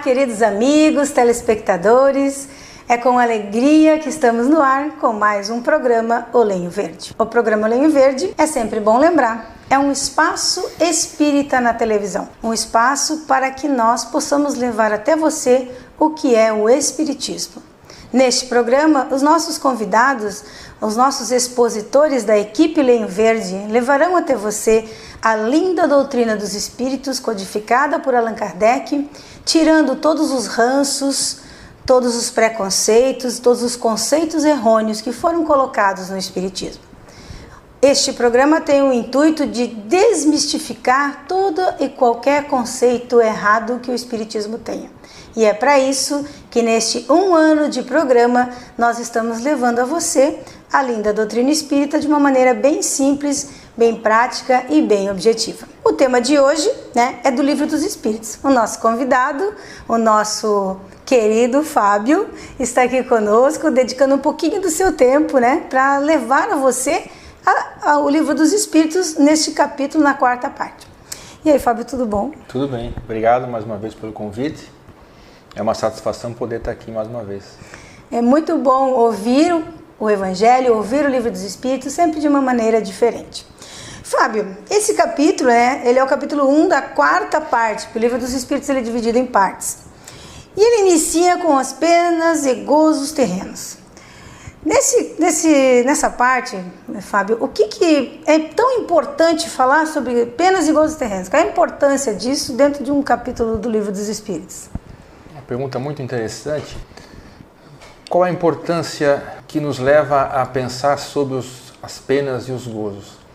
queridos amigos, telespectadores, é com alegria que estamos no ar com mais um programa O Lenho Verde. O programa O Lenho Verde, é sempre bom lembrar, é um espaço espírita na televisão, um espaço para que nós possamos levar até você o que é o Espiritismo. Neste programa, os nossos convidados, os nossos expositores da equipe Lenho Verde levarão até você a linda doutrina dos Espíritos codificada por Allan Kardec, tirando todos os ranços, todos os preconceitos, todos os conceitos errôneos que foram colocados no Espiritismo. Este programa tem o intuito de desmistificar todo e qualquer conceito errado que o Espiritismo tenha. E é para isso que neste 1 ano de programa nós estamos levando a você a linda doutrina espírita de uma maneira bem simples, bem prática e bem objetiva. O tema de hoje, é do Livro dos Espíritos. O nosso convidado, o nosso querido Fábio, está aqui conosco, dedicando um pouquinho do seu tempo, para levar a você ao Livro dos Espíritos neste capítulo, na 4ª parte. E aí, Fábio, tudo bom? Tudo bem. Obrigado mais uma vez pelo convite. É uma satisfação poder estar aqui mais uma vez. É muito bom ouvir o Evangelho, ouvir o Livro dos Espíritos, sempre de uma maneira diferente. Fábio, esse capítulo, ele é o capítulo 1 da 4ª parte, porque o Livro dos Espíritos ele é dividido em partes. E ele inicia com as penas e gozos terrenos. Nessa parte, Fábio, o que é tão importante falar sobre penas e gozos terrenos? Qual é a importância disso dentro de um capítulo do Livro dos Espíritos? Uma pergunta muito interessante. Qual a importância que nos leva a pensar sobre as penas e os gozos?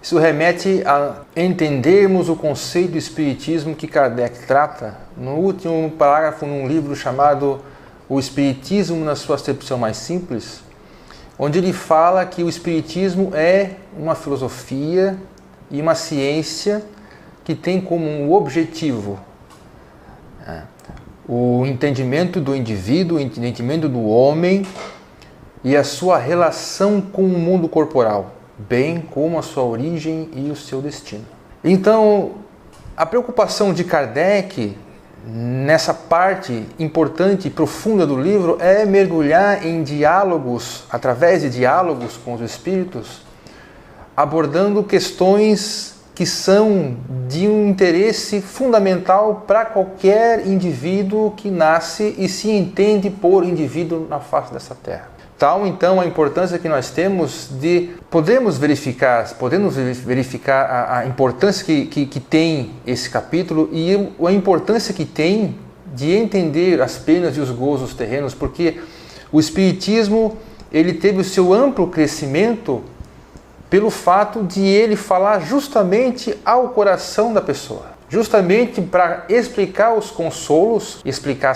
Isso remete a entendermos o conceito do Espiritismo que Kardec trata no último parágrafo num livro chamado O Espiritismo na sua acepção mais simples, onde ele fala que o Espiritismo é uma filosofia e uma ciência que tem como um objetivo o entendimento do indivíduo, o entendimento do homem e a sua relação com o mundo corporal, bem como a sua origem e o seu destino. Então, a preocupação de Kardec nessa parte importante e profunda do livro é mergulhar em diálogos, através de diálogos com os espíritos, abordando questões que são de um interesse fundamental para qualquer indivíduo que nasce e se entende por indivíduo na face dessa terra. Tal, então, a importância que nós temos de podemos verificar a importância que tem esse capítulo e a importância que tem de entender as penas e os gozos terrenos, porque o Espiritismo ele teve o seu amplo crescimento pelo fato de ele falar justamente ao coração da pessoa, justamente para explicar os consolos, explicar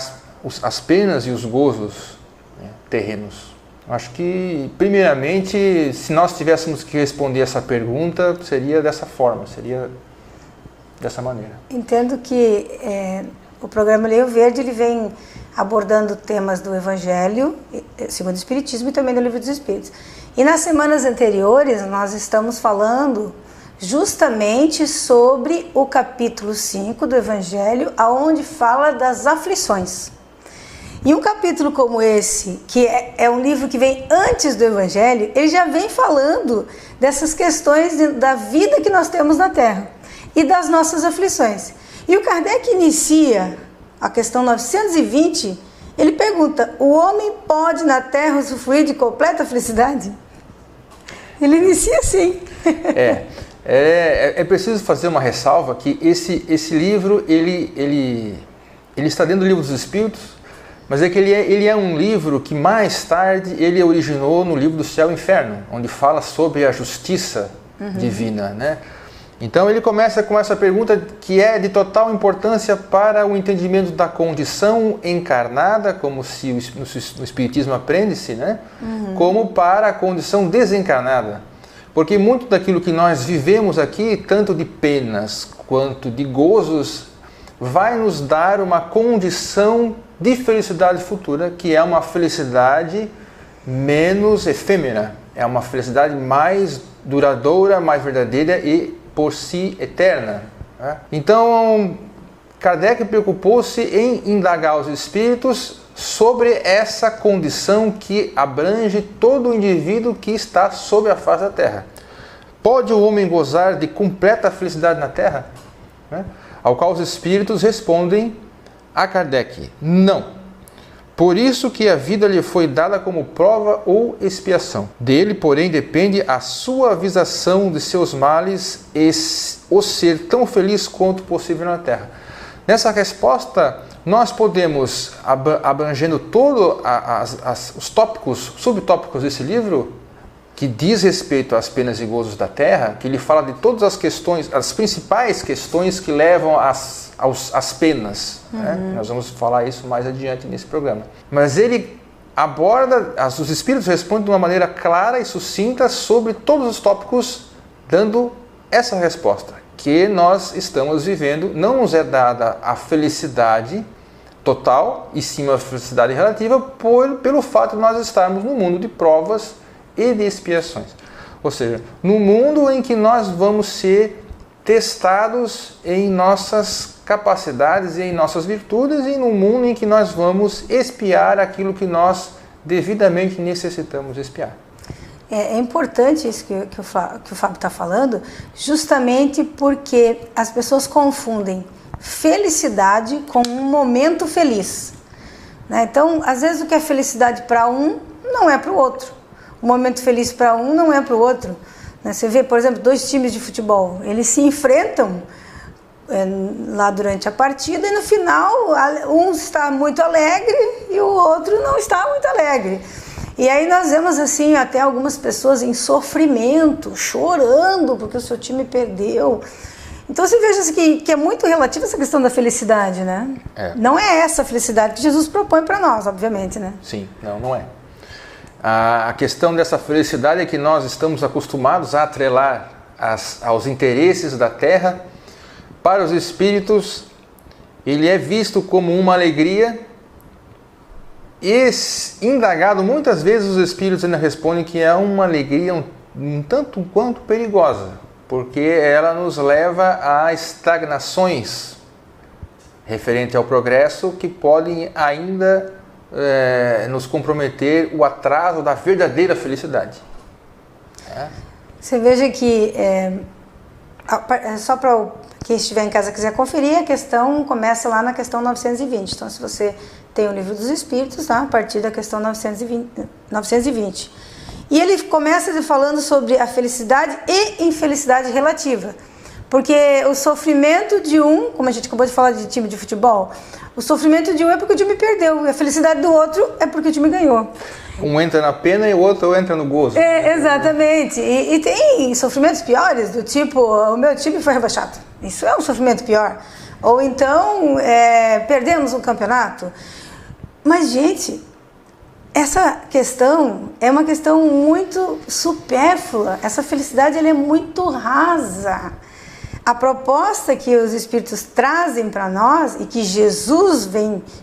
as penas e os gozos terrenos. Acho que, primeiramente, se nós tivéssemos que responder essa pergunta, seria dessa forma, seria dessa maneira. Entendo que o programa Lenho Verde ele vem abordando temas do Evangelho, segundo o Espiritismo, e também do Livro dos Espíritos. E nas semanas anteriores, nós estamos falando justamente sobre o capítulo 5 do Evangelho, onde fala das aflições. E um capítulo como esse, que é um livro que vem antes do Evangelho, ele já vem falando dessas questões da vida que nós temos na Terra e das nossas aflições. E o Kardec inicia a questão 920, ele pergunta, o homem pode na Terra usufruir de completa felicidade? Ele inicia assim. É preciso fazer uma ressalva que esse livro, ele está dentro do Livro dos Espíritos, mas é que ele é um livro que mais tarde ele originou no livro do Céu e Inferno, onde fala sobre a justiça divina, Então ele começa com essa pergunta que é de total importância para o entendimento da condição encarnada, como se no Espiritismo aprende-se, como para a condição desencarnada. Porque muito daquilo que nós vivemos aqui, tanto de penas quanto de gozos, vai nos dar uma condição de felicidade futura, que é uma felicidade menos efêmera, é uma felicidade mais duradoura, mais verdadeira e por si eterna. Então, Kardec preocupou-se em indagar os espíritos sobre essa condição que abrange todo o indivíduo que está sobre a face da Terra. Pode o homem gozar de completa felicidade na Terra? Ao qual os espíritos respondem a Kardec: não. Por isso que a vida lhe foi dada como prova ou expiação. Dele, porém, depende a suavização de seus males e o ser tão feliz quanto possível na Terra. Nessa resposta, nós podemos, abrangendo todos os tópicos, subtópicos desse livro, que diz respeito às penas e gozos da Terra, que ele fala de todas as questões, as principais questões que levam às penas. Nós vamos falar isso mais adiante nesse programa. Mas ele aborda, os espíritos respondem de uma maneira clara e sucinta sobre todos os tópicos, dando essa resposta, que nós estamos vivendo, não nos é dada a felicidade total, e sim a felicidade relativa, pelo fato de nós estarmos no mundo de provas e de expiações. Ou seja, no mundo em que nós vamos ser testados em nossas capacidades e em nossas virtudes, e no mundo em que nós vamos expiar aquilo que nós devidamente necessitamos expiar. É importante isso que o Fábio está falando, justamente porque as pessoas confundem felicidade com um momento feliz, né? Então, às vezes o que é felicidade para um não é para o outro. O momento feliz para um não é para o outro. Você vê, por exemplo, dois times de futebol, eles se enfrentam lá durante a partida e no final um está muito alegre e o outro não está muito alegre. E aí nós vemos assim até algumas pessoas em sofrimento, chorando porque o seu time perdeu. Então você veja assim, que é muito relativa essa questão da felicidade, né? Não é essa felicidade que Jesus propõe para nós, obviamente, né? Sim, não é. A questão dessa felicidade é que nós estamos acostumados a atrelar aos interesses da terra. Para os espíritos, ele é visto como uma alegria e indagado, muitas vezes os espíritos ainda respondem que é uma alegria um tanto quanto perigosa, porque ela nos leva a estagnações referente ao progresso que podem ainda nos comprometer o atraso da verdadeira felicidade. Você veja que, só para quem estiver em casa quiser conferir, a questão começa lá na questão 920. Então, se você tem o Livro dos Espíritos, tá? A partir da questão 920. E ele começa falando sobre a felicidade e infelicidade relativa. Porque o sofrimento de um, como a gente acabou de falar de time de futebol, o sofrimento de um é porque o time perdeu, e a felicidade do outro é porque o time ganhou. Um entra na pena e o outro entra no gozo. Exatamente. E tem sofrimentos piores, do tipo, o meu time foi rebaixado. Isso é um sofrimento pior. Ou então, perdemos um campeonato. Mas, gente, essa questão é uma questão muito supérflua. Essa felicidade ela é muito rasa. A proposta que os Espíritos trazem para nós e que Jesus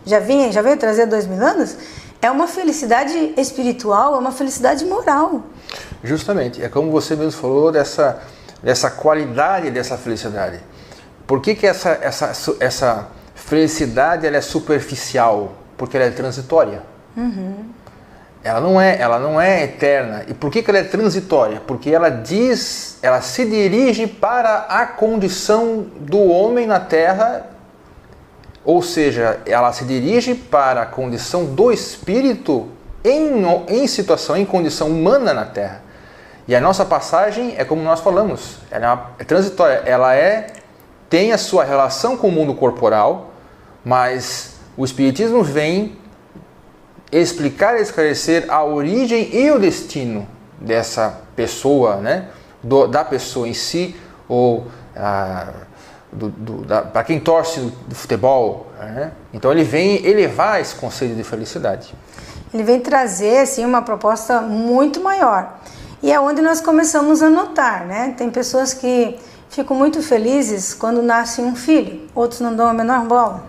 já veio trazer há 2000 anos, é uma felicidade espiritual, é uma felicidade moral. Justamente, é como você mesmo falou dessa qualidade dessa felicidade. Por que essa felicidade ela é superficial? Porque ela é transitória. Ela não é eterna. E por que ela é transitória? Porque ela se dirige para a condição do homem na Terra, ou seja, ela se dirige para a condição do espírito em condição humana na Terra. E a nossa passagem é como nós falamos, ela é transitória, tem a sua relação com o mundo corporal, mas o Espiritismo vem explicar e esclarecer a origem e o destino dessa pessoa, né? Da pessoa em si, ou para quem torce do futebol, né? Então ele vem elevar esse conceito de felicidade. Ele vem trazer assim, uma proposta muito maior. E é onde nós começamos a notar, né? Tem pessoas que ficam muito felizes quando nasce um filho, outros não dão a menor bola,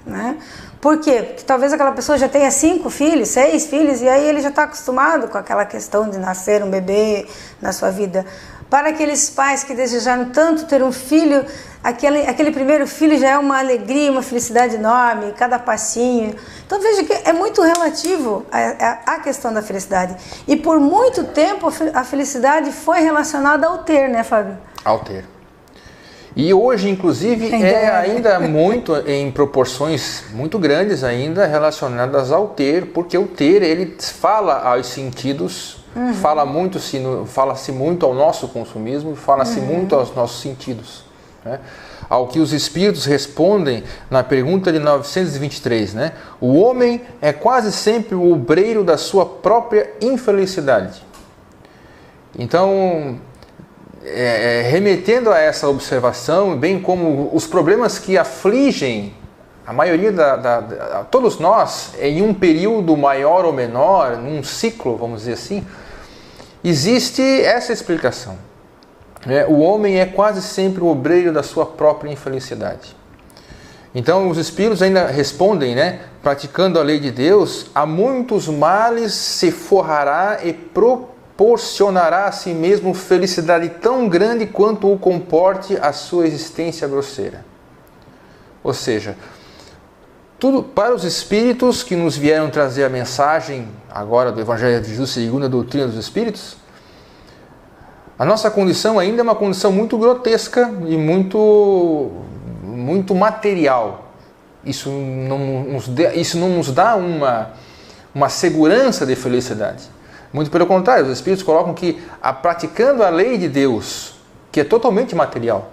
né? Por quê? Porque talvez aquela pessoa já tenha 5 filhos, 6 filhos, e aí ele já está acostumado com aquela questão de nascer um bebê na sua vida. Para aqueles pais que desejaram tanto ter um filho, aquele primeiro filho já é uma alegria, uma felicidade enorme, cada passinho. Então veja que é muito relativo a questão da felicidade. E por muito tempo a felicidade foi relacionada ao ter, né, Fábio? Ao ter. E hoje, inclusive, é ainda muito, em proporções muito grandes ainda, relacionadas ao ter, porque o ter, ele fala aos sentidos, fala-se muito ao nosso consumismo, fala-se muito aos nossos sentidos, né? Ao que os Espíritos respondem na pergunta de 923, né? O homem é quase sempre o obreiro da sua própria infelicidade. Então, remetendo a essa observação, bem como os problemas que afligem a maioria todos nós, em um período maior ou menor, num ciclo, vamos dizer assim, existe essa explicação. O homem é quase sempre o obreiro da sua própria infelicidade. Então os Espíritos ainda respondem, né? Praticando a lei de Deus, a muitos males se forrará e proporcionará a si mesmo felicidade tão grande quanto o comporte a sua existência grosseira. Ou seja, tudo para os Espíritos que nos vieram trazer a mensagem agora do Evangelho de Jesus segundo a doutrina dos Espíritos, a nossa condição ainda é uma condição muito grotesca e muito material. Isso não nos dá uma segurança de felicidade. Muito pelo contrário, os Espíritos colocam que, praticando a lei de Deus, que é totalmente material,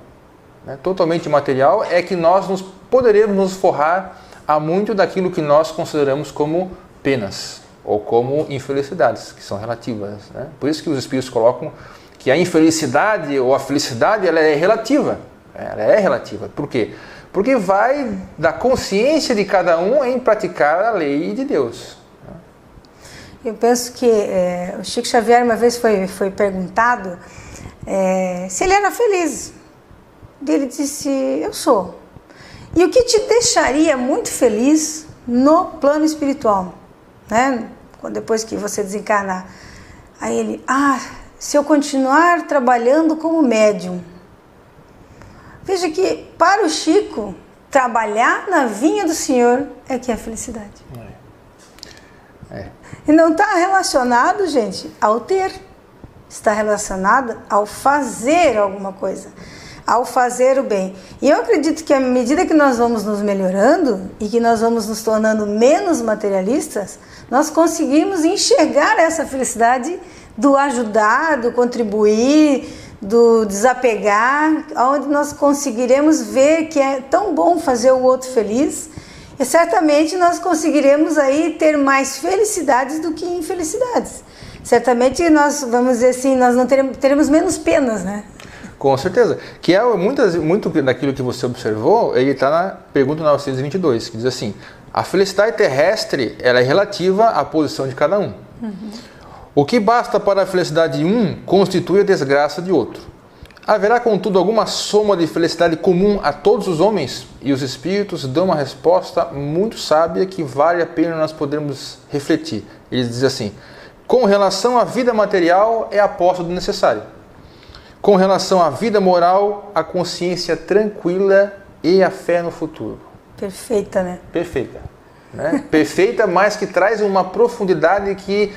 né? Totalmente material, é que nós poderemos nos forrar a muito daquilo que nós consideramos como penas ou como infelicidades, que são relativas, né? Por isso que os Espíritos colocam que a infelicidade ou a felicidade ela é relativa. Ela é relativa. Por quê? Porque vai da consciência de cada um em praticar a lei de Deus. Eu penso que o Chico Xavier uma vez foi perguntado se ele era feliz. Ele disse, eu sou. E o que te deixaria muito feliz no plano espiritual? Né? Depois que você desencarnar. Aí ele, se eu continuar trabalhando como médium. Veja que para o Chico, trabalhar na vinha do Senhor é que é felicidade. E não está relacionado, gente, ao ter. Está relacionado ao fazer alguma coisa. Ao fazer o bem. E eu acredito que à medida que nós vamos nos melhorando e que nós vamos nos tornando menos materialistas, nós conseguimos enxergar essa felicidade do ajudar, do contribuir, do desapegar, onde nós conseguiremos ver que é tão bom fazer o outro feliz, e certamente nós conseguiremos aí ter mais felicidades do que infelicidades. Certamente nós, vamos dizer assim, nós não teremos menos penas, né? Com certeza. Que é muito daquilo que você observou, ele está na pergunta 922, que diz assim, a felicidade terrestre ela é relativa à posição de cada um. O que basta para a felicidade de um constitui a desgraça de outro. Haverá, contudo, alguma soma de felicidade comum a todos os homens? E os Espíritos dão uma resposta muito sábia que vale a pena nós podermos refletir. Eles dizem assim, com relação à vida material é a posse do necessário. Com relação à vida moral, a consciência tranquila e a fé no futuro. Perfeita, né? Perfeita. Né? Perfeita, mas que traz uma profundidade que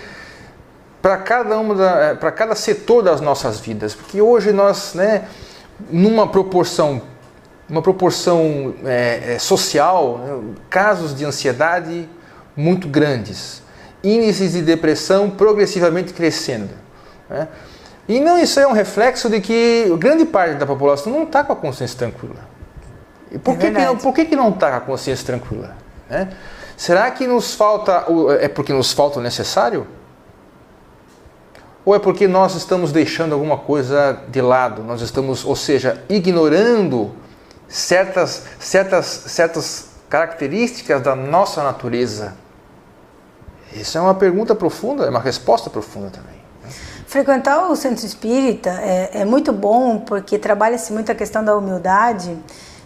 para cada setor das nossas vidas, porque hoje nós, né, numa proporção social, né, casos de ansiedade muito grandes, índices de depressão progressivamente crescendo, né? E não, isso é um reflexo de que grande parte da população não está com a consciência tranquila. E por que não está com a consciência tranquila? Né? Será que nos falta, é porque nos falta o necessário? Ou é porque nós estamos deixando alguma coisa de lado? Nós estamos, ou seja, ignorando certas características da nossa natureza? Isso é uma pergunta profunda, é uma resposta profunda também. Frequentar o centro espírita é muito bom, porque trabalha-se muito a questão da humildade,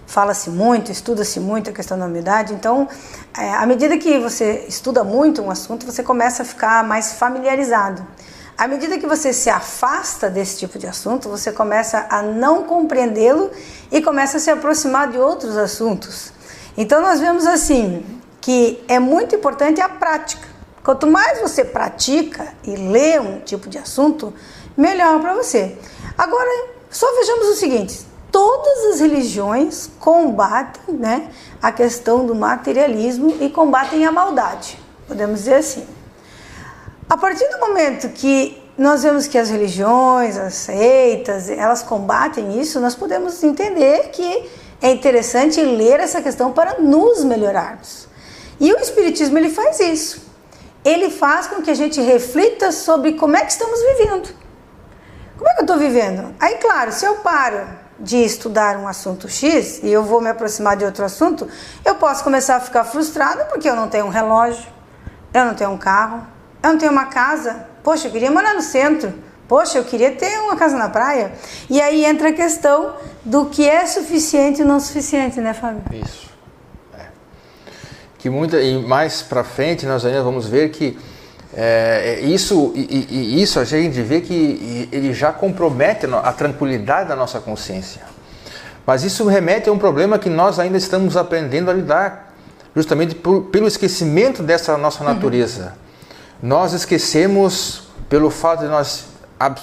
fala-se muito, estuda-se muito a questão da humildade. Então, à medida que você estuda muito um assunto, você começa a ficar mais familiarizado. À medida que você se afasta desse tipo de assunto, você começa a não compreendê-lo e começa a se aproximar de outros assuntos. Então nós vemos assim, que é muito importante a prática. Quanto mais você pratica e lê um tipo de assunto, melhor para você. Agora, só vejamos o seguinte, todas as religiões combatem, né, a questão do materialismo e combatem a maldade, podemos dizer assim. A partir do momento que nós vemos que as religiões, as seitas, elas combatem isso, nós podemos entender que é interessante ler essa questão para nos melhorarmos. E o Espiritismo, ele faz isso. Ele faz com que a gente reflita sobre como é que estamos vivendo. Como é que eu estou vivendo? Aí, claro, se eu paro de estudar um assunto X e eu vou me aproximar de outro assunto, eu posso começar a ficar frustrada porque eu não tenho um relógio, eu não tenho um carro, eu não tenho uma casa. Poxa, eu queria morar no centro. Poxa, eu queria ter uma casa na praia. E aí entra a questão do que é suficiente e não suficiente, né, Fábio? Isso. Que e mais para frente nós ainda vamos ver que isso a gente vê que ele já compromete a tranquilidade da nossa consciência. Mas isso remete a um problema que nós ainda estamos aprendendo a lidar, justamente pelo esquecimento dessa nossa natureza. Nós esquecemos, pelo fato de nós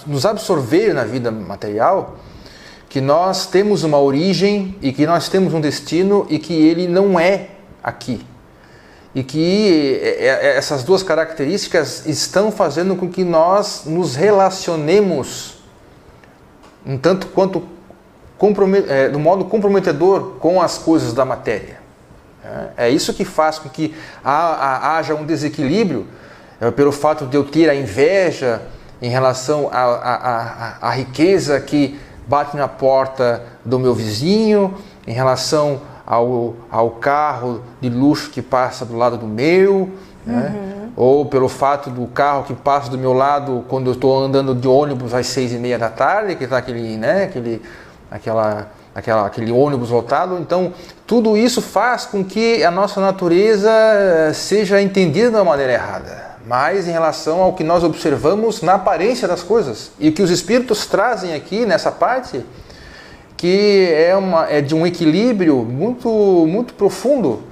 nos absorver na vida material, que nós temos uma origem e que nós temos um destino e que ele não é aqui. E que essas duas características estão fazendo com que nós nos relacionemos um tanto quanto do modo comprometedor com as coisas da matéria. É isso que faz com que haja um desequilíbrio, pelo fato de eu ter a inveja em relação à riqueza que bate na porta do meu vizinho, em relação ao carro de luxo que passa do lado do meu, né? Ou pelo fato do carro que passa do meu lado quando eu estou andando de ônibus às 6:30 da tarde, que está aquele ônibus lotado. Então, tudo isso faz com que a nossa natureza seja entendida de uma maneira errada, mas em relação ao que nós observamos na aparência das coisas. E o que os espíritos trazem aqui nessa parte, que é de um equilíbrio muito, muito profundo,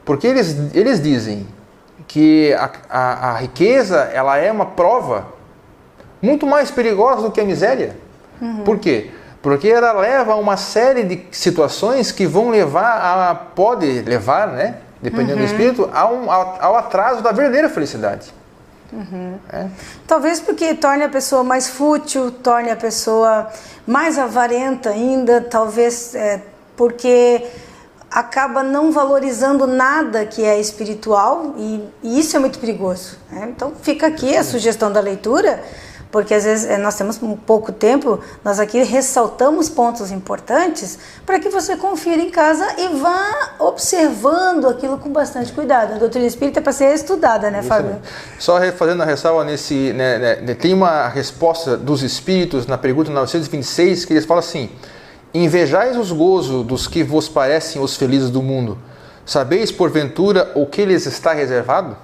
porque eles dizem que a riqueza ela é uma prova muito mais perigosa do que a miséria. Por quê? Porque ela leva a uma série de situações que vão pode levar, né, dependendo do espírito, ao atraso da verdadeira felicidade. Talvez porque torne a pessoa mais fútil, torne a pessoa mais avarenta ainda, talvez porque acaba não valorizando nada que é espiritual e isso é muito perigoso, né? Então fica aqui a sugestão da leitura, porque às vezes nós temos pouco tempo, nós aqui ressaltamos pontos importantes para que você confira em casa e vá observando aquilo com bastante cuidado. A doutrina espírita é para ser estudada, né, Fábio? Só fazendo a ressalva tem uma resposta dos espíritos na pergunta 926, que eles falam assim: invejais os gozos dos que vos parecem os felizes do mundo. Sabeis, porventura, o que lhes está reservado?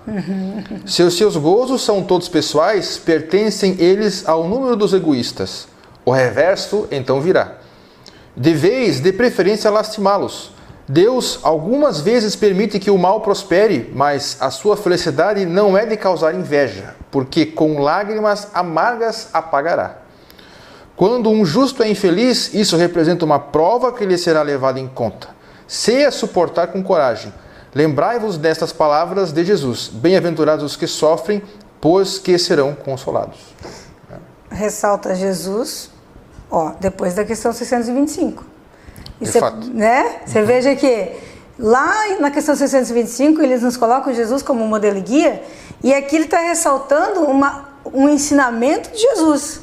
Se os seus gozos são todos pessoais, pertencem eles ao número dos egoístas. O reverso então virá. Deveis, de preferência, lastimá-los. Deus algumas vezes permite que o mal prospere, mas a sua felicidade não é de causar inveja, porque com lágrimas amargas apagará. Quando um justo é infeliz, isso representa uma prova que lhe será levada em conta. Se a suportar com coragem. Lembrai-vos destas palavras de Jesus. Bem-aventurados os que sofrem, pois que serão consolados. Ressalta Jesus, depois da questão 625. E de fato. Né? Você veja que lá na questão 625 eles nos colocam Jesus como modelo e guia, e aqui ele está ressaltando um ensinamento de Jesus,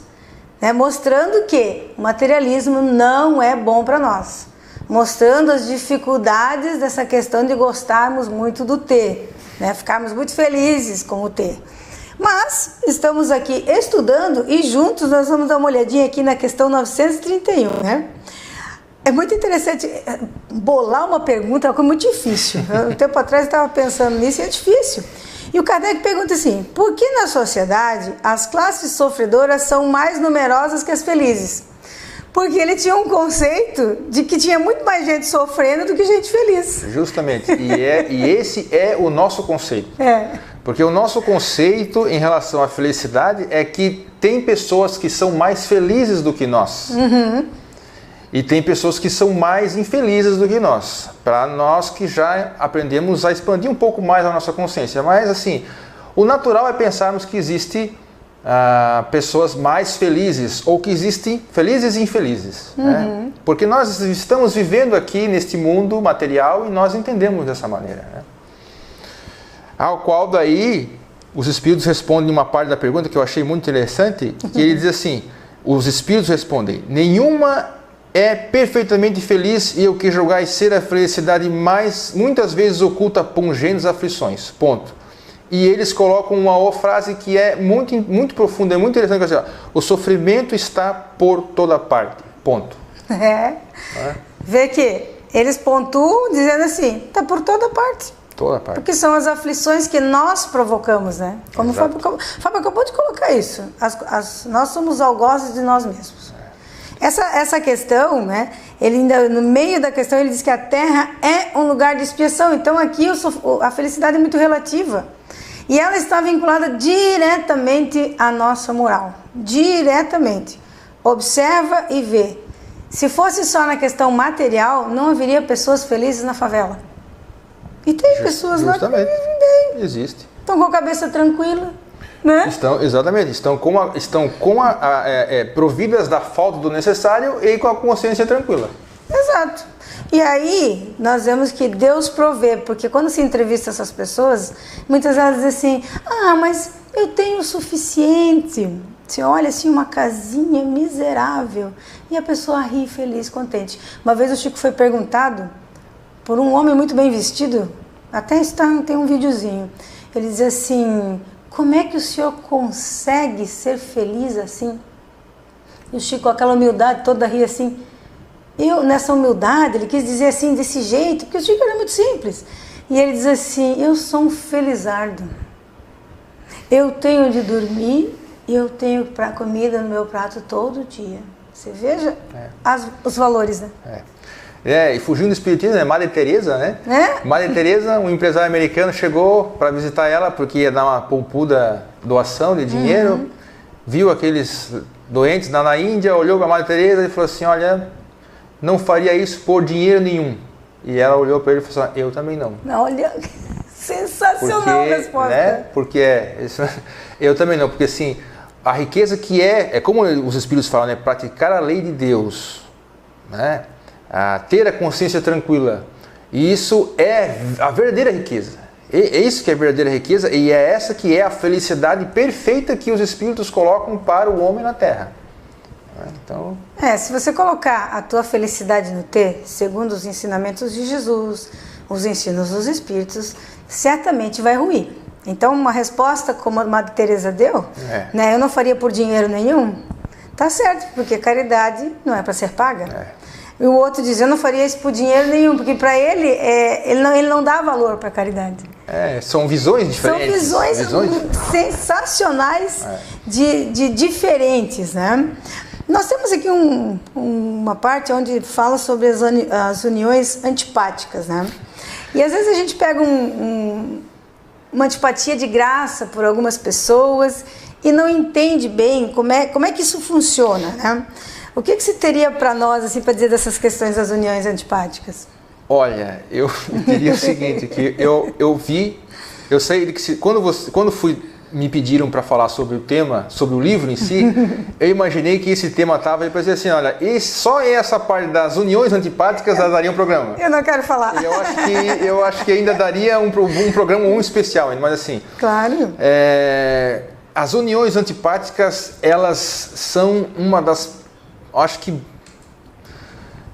né? Mostrando que o materialismo não é bom para nós. Mostrando as dificuldades dessa questão de gostarmos muito do ter, né? Ficarmos muito felizes com o ter. Mas estamos aqui estudando e juntos nós vamos dar uma olhadinha aqui na questão 931, né? É muito interessante bolar uma pergunta, é uma coisa muito difícil. Um tempo atrás eu estava pensando nisso e é difícil. E o Kardec pergunta assim, por que na sociedade as classes sofredoras são mais numerosas que as felizes? Porque ele tinha um conceito de que tinha muito mais gente sofrendo do que gente feliz. Justamente. E esse é o nosso conceito. Porque o nosso conceito em relação à felicidade é que tem pessoas que são mais felizes do que nós. E tem pessoas que são mais infelizes do que nós. Para nós que já aprendemos a expandir um pouco mais a nossa consciência. Mas assim, o natural é pensarmos que existe pessoas mais felizes, ou que existem felizes e infelizes, né? Porque nós estamos vivendo aqui neste mundo material e nós entendemos dessa maneira, né? Ao qual daí os espíritos respondem uma parte da pergunta que eu achei muito interessante, que ele diz assim, os espíritos respondem, nenhuma é perfeitamente feliz e o que julgais ser a felicidade muitas vezes oculta pungentes aflições, ponto. E eles colocam uma frase que é muito, muito profunda, é muito interessante. Assim, o sofrimento está por toda parte. Ponto. Vê que eles pontuam dizendo assim, está por toda parte. Toda parte. Porque são as aflições que nós provocamos, né? Como o Fábio acabou de colocar isso. Nós somos algozes de nós mesmos. Essa questão, né? Ele ainda, no meio da questão, ele diz que a Terra é um lugar de expiação. Então aqui a felicidade é muito relativa. E ela está vinculada diretamente à nossa moral. Diretamente. Observa e vê. Se fosse só na questão material, não haveria pessoas felizes na favela. E tem pessoas lá que vivem bem. Existe. Estão com a cabeça tranquila. Né? Exatamente. Estão providas da falta do necessário e com a consciência tranquila. Exato. E aí, nós vemos que Deus provê, porque quando se entrevista essas pessoas, muitas vezes dizem assim, mas eu tenho o suficiente. Você olha assim, uma casinha miserável, e a pessoa ri, feliz, contente. Uma vez o Chico foi perguntado por um homem muito bem vestido, até tem um videozinho, ele diz assim, como é que o senhor consegue ser feliz assim? E o Chico, com aquela humildade toda, ri assim. Nessa humildade, ele quis dizer assim, desse jeito, porque o Chico era muito simples. E ele diz assim, eu sou um felizardo. Eu tenho de dormir e eu tenho comida no meu prato todo dia. Você veja os valores, né? E fugindo do espiritismo, né? Madre Teresa, né? Madre Teresa, um empresário americano chegou para visitar ela porque ia dar uma poupuda doação de dinheiro, viu aqueles doentes lá na Índia, olhou para a Madre Teresa e falou assim, olha, não faria isso por dinheiro nenhum. E ela olhou para ele e falou assim, eu também não. Olha, sensacional a resposta. Né? Porque eu também não, porque assim, a riqueza que é como os espíritos falam, né? Praticar a lei de Deus, né? Ter a consciência tranquila. E isso é a verdadeira riqueza. É isso que é a verdadeira riqueza e é essa que é a felicidade perfeita que os espíritos colocam para o homem na Terra. Então... se você colocar a tua felicidade no ter, segundo os ensinamentos de Jesus, os ensinos dos espíritos, certamente vai ruir. Então, uma resposta como a Madre Teresa deu, né, eu não faria por dinheiro nenhum, tá certo, porque caridade não é para ser paga. E o outro diz, eu não faria isso por dinheiro nenhum, porque para ele, ele não dá valor para a caridade. São visões diferentes. São visões sensacionais de diferentes, né? Nós temos aqui uma parte onde fala sobre as uniões antipáticas, né? E às vezes a gente pega uma antipatia de graça por algumas pessoas e não entende bem como é que isso funciona, né? O que você teria para nós assim, para dizer dessas questões das uniões antipáticas? Olha, eu diria o seguinte, que eu sei que quando me pediram para falar sobre o tema, sobre o livro em si, eu imaginei que esse tema estava e pensei assim, olha, só essa parte das uniões antipáticas daria um programa. Eu não quero falar. Eu acho que ainda daria um programa especial, mas assim... Claro. As uniões antipáticas, elas são uma das...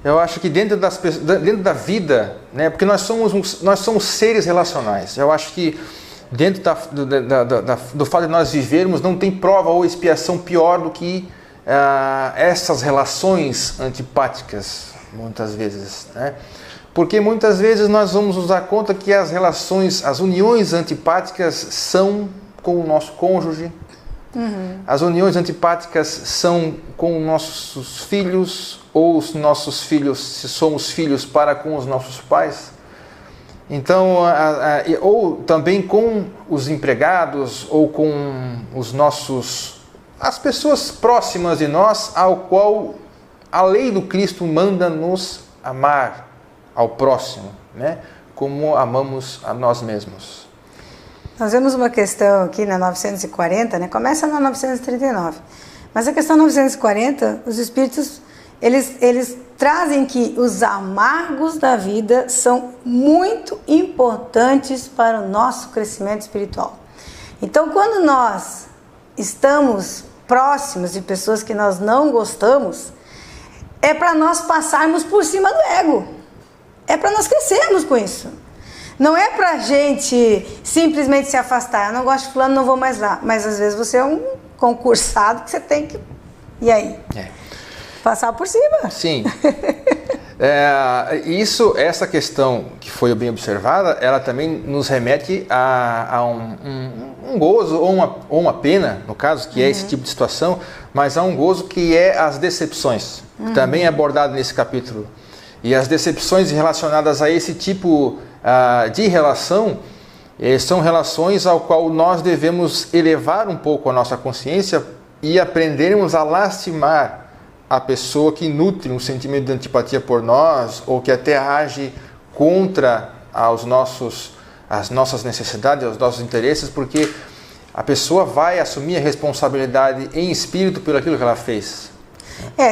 Eu acho que dentro da vida, né, porque nós somos seres relacionais. Eu acho que dentro do fato de nós vivermos, não tem prova ou expiação pior do que essas relações antipáticas, muitas vezes, né? Porque muitas vezes nós vamos nos dar conta que as relações, as uniões antipáticas são com o nosso cônjuge, as uniões antipáticas são com nossos filhos, ou os nossos filhos, se somos filhos, para com os nossos pais. Então, ou também com os empregados, ou com as pessoas próximas de nós, ao qual a lei do Cristo manda nos amar ao próximo, né? Como amamos a nós mesmos. Nós vemos uma questão aqui na 940, né? Começa na 939, mas a questão 940, os espíritos, eles trazem que os amargos da vida são muito importantes para o nosso crescimento espiritual. Então, quando nós estamos próximos de pessoas que nós não gostamos, é para nós passarmos por cima do ego. É para nós crescermos com isso. Não é para a gente simplesmente se afastar. Eu não gosto de fulano, não vou mais lá. Mas às vezes você é um concursado que você tem que... E aí? Passar por cima. Sim. Essa questão que foi bem observada, ela também nos remete a um gozo ou uma pena, no caso, que é esse tipo de situação, mas a um gozo que é as decepções, que também é abordado nesse capítulo. E as decepções relacionadas a esse tipo de relação são relações ao qual nós devemos elevar um pouco a nossa consciência e aprendermos a lastimar a pessoa que nutre um sentimento de antipatia por nós ou que até age contra as nossas necessidades, os nossos interesses, porque a pessoa vai assumir a responsabilidade em espírito pelo aquilo que ela fez.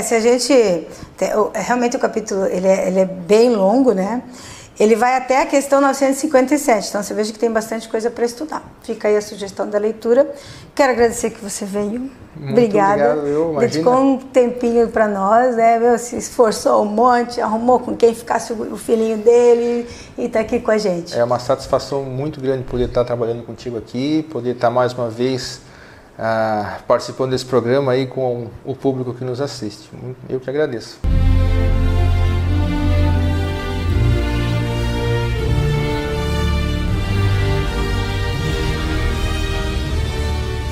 Se a gente... Realmente o capítulo ele é bem longo, né? Ele vai até a questão 957, então você veja que tem bastante coisa para estudar. Fica aí a sugestão da leitura. Quero agradecer que você veio. Muito Obrigada. Obrigado, dedicou um tempinho para nós, né? Se esforçou um monte, arrumou com quem ficasse o filhinho dele e está aqui com a gente. É uma satisfação muito grande poder estar trabalhando contigo aqui, poder estar mais uma vez participando desse programa aí com o público que nos assiste. Eu que agradeço.